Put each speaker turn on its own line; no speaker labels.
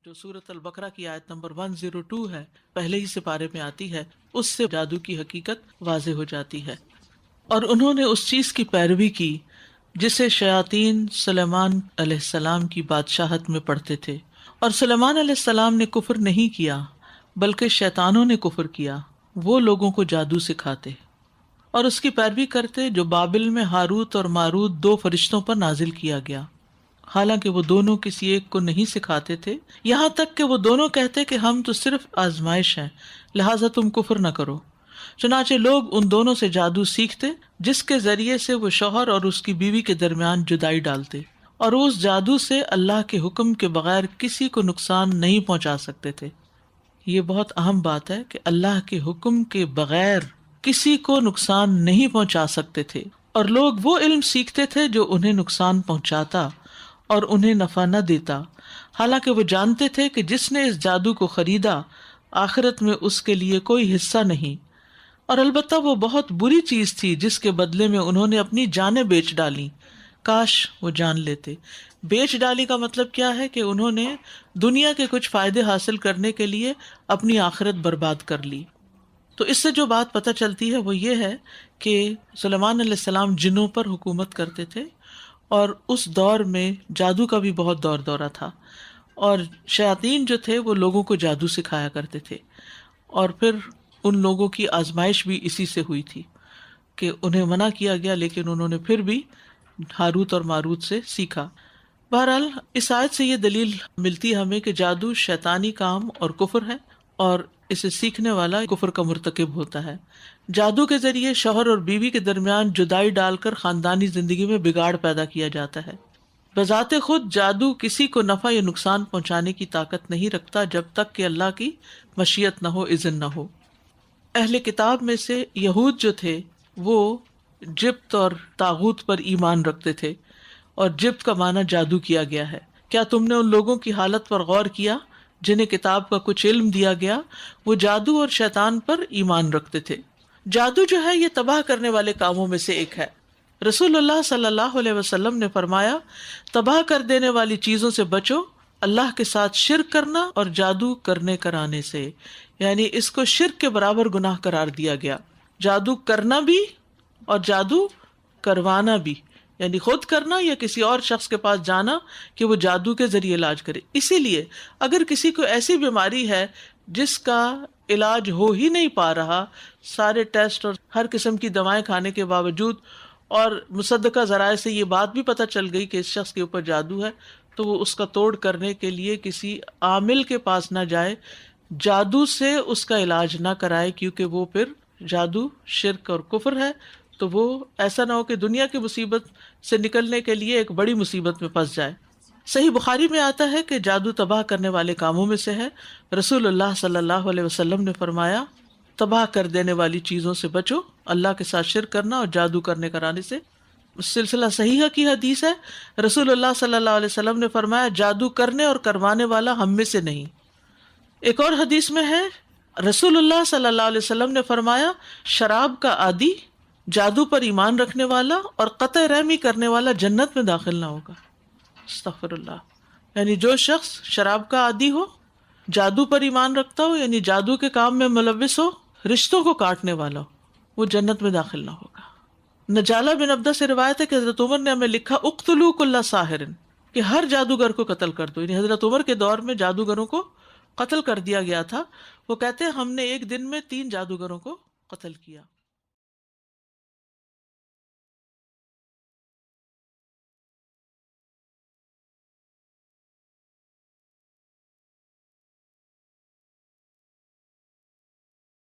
جو سورۃ البقرہ کی آیت نمبر 102 ہے، پہلے ہی سپارے میں آتی ہے، اس سے جادو کی حقیقت واضح ہو جاتی ہے۔ اور انہوں نے اس چیز کی پیروی کی جسے شیاطین سلیمان علیہ السلام کی بادشاہت میں پڑھتے تھے، اور سلیمان علیہ السلام نے کفر نہیں کیا بلکہ شیطانوں نے کفر کیا، وہ لوگوں کو جادو سکھاتے اور اس کی پیروی کرتے جو بابل میں ہاروت اور ماروت 2 فرشتوں پر نازل کیا گیا، حالانکہ وہ دونوں کسی ایک کو نہیں سکھاتے تھے، یہاں تک کہ وہ دونوں کہتے کہ ہم تو صرف آزمائش ہیں، لہٰذا تم کفر نہ کرو۔ چنانچہ لوگ ان دونوں سے جادو سیکھتے جس کے ذریعے سے وہ شوہر اور اس کی بیوی کے درمیان جدائی ڈالتے، اور اس جادو سے اللہ کے حکم کے بغیر کسی کو نقصان نہیں پہنچا سکتے تھے۔ یہ بہت اہم بات ہے کہ اللہ کے حکم کے بغیر کسی کو نقصان نہیں پہنچا سکتے تھے، اور لوگ وہ علم سیکھتے تھے جو انہیں نقصان پہنچاتا اور انہیں نفع نہ دیتا، حالانکہ وہ جانتے تھے کہ جس نے اس جادو کو خریدا آخرت میں اس کے لیے کوئی حصہ نہیں، اور البتہ وہ بہت بری چیز تھی جس کے بدلے میں انہوں نے اپنی جانیں بیچ ڈالی، کاش وہ جان لیتے۔ بیچ ڈالی کا مطلب کیا ہے کہ انہوں نے دنیا کے کچھ فائدے حاصل کرنے کے لیے اپنی آخرت برباد کر لی۔ تو اس سے جو بات پتہ چلتی ہے وہ یہ ہے کہ سلیمان علیہ السلام جنوں پر حکومت کرتے تھے، اور اس دور میں جادو کا بھی بہت دورہ تھا، اور شیاطین جو تھے وہ لوگوں کو جادو سکھایا کرتے تھے، اور پھر ان لوگوں کی آزمائش بھی اسی سے ہوئی تھی کہ انہیں منع کیا گیا لیکن انہوں نے پھر بھی ہاروت اور ماروت سے سیکھا۔ بہرحال اس آیت سے یہ دلیل ملتی ہے ہمیں کہ جادو شیطانی کام اور کفر ہے، اور اسے سیکھنے والا کفر کا مرتکب ہوتا ہے۔ جادو کے ذریعے شوہر اور بیوی کے درمیان جدائی ڈال کر خاندانی زندگی میں بگاڑ پیدا کیا جاتا ہے۔ بذات خود جادو کسی کو نفع یا نقصان پہنچانے کی طاقت نہیں رکھتا جب تک کہ اللہ کی مشیت نہ ہو، اذن نہ ہو۔ اہل کتاب میں سے یہود جو تھے وہ جبت اور طاغوت پر ایمان رکھتے تھے، اور جبت کا معنی جادو کیا گیا ہے۔ کیا تم نے ان لوگوں کی حالت پر غور کیا جنہیں کتاب کا کچھ علم دیا گیا؟ وہ جادو اور شیطان پر ایمان رکھتے تھے۔ جادو جو ہے یہ تباہ کرنے والے کاموں میں سے ایک ہے۔ رسول اللہ صلی اللہ علیہ وسلم نے فرمایا، تباہ کر دینے والی چیزوں سے بچو، اللہ کے ساتھ شرک کرنا اور جادو کرنے کرانے سے، یعنی اس کو شرک کے برابر گناہ قرار دیا گیا۔ جادو کرنا بھی اور جادو کروانا بھی، یعنی خود کرنا یا کسی اور شخص کے پاس جانا کہ وہ جادو کے ذریعے علاج کرے۔ اسی لیے اگر کسی کو ایسی بیماری ہے جس کا علاج ہو ہی نہیں پا رہا، سارے ٹیسٹ اور ہر قسم کی دوائیں کھانے کے باوجود، اور مصدقہ ذرائع سے یہ بات بھی پتہ چل گئی کہ اس شخص کے اوپر جادو ہے، تو وہ اس کا توڑ کرنے کے لیے کسی عامل کے پاس نہ جائے، جادو سے اس کا علاج نہ کرائے، کیونکہ وہ پھر جادو شرک اور کفر ہے، تو وہ ایسا نہ ہو کہ دنیا کی مصیبت سے نکلنے کے لیے ایک بڑی مصیبت میں پھنس جائے۔ صحیح بخاری میں آتا ہے کہ جادو تباہ کرنے والے کاموں میں سے ہے۔ رسول اللہ صلی اللہ علیہ وسلم نے فرمایا، تباہ کر دینے والی چیزوں سے بچو، اللہ کے ساتھ شرک کرنا اور جادو کرنے کرانے سے۔ سلسلہ صحیحہ کی حدیث ہے، رسول اللہ صلی اللہ علیہ وسلم نے فرمایا، جادو کرنے اور کروانے والا ہم میں سے نہیں۔ ایک اور حدیث میں ہے، رسول اللہ صلی اللہ علیہ وسلم نے فرمایا، شراب کا عادی، جادو پر ایمان رکھنے والا اور قطع رحمی کرنے والا جنت میں داخل نہ ہوگا۔ استغفر اللہ۔ یعنی جو شخص شراب کا عادی ہو، جادو پر ایمان رکھتا ہو، یعنی جادو کے کام میں ملوث ہو، رشتوں کو کاٹنے والا ہو، وہ جنت میں داخل نہ ہوگا۔ نجالہ بن عبدہ سے روایت ہے کہ حضرت عمر نے ہمیں لکھا، اقتلوا کل ساحر، کہ ہر جادوگر کو قتل کر دو۔ یعنی حضرت عمر کے دور میں جادوگروں کو قتل کر دیا گیا تھا۔ وہ کہتے ہیں ہم نے ایک دن میں 3 جادوگروں کو قتل کیا۔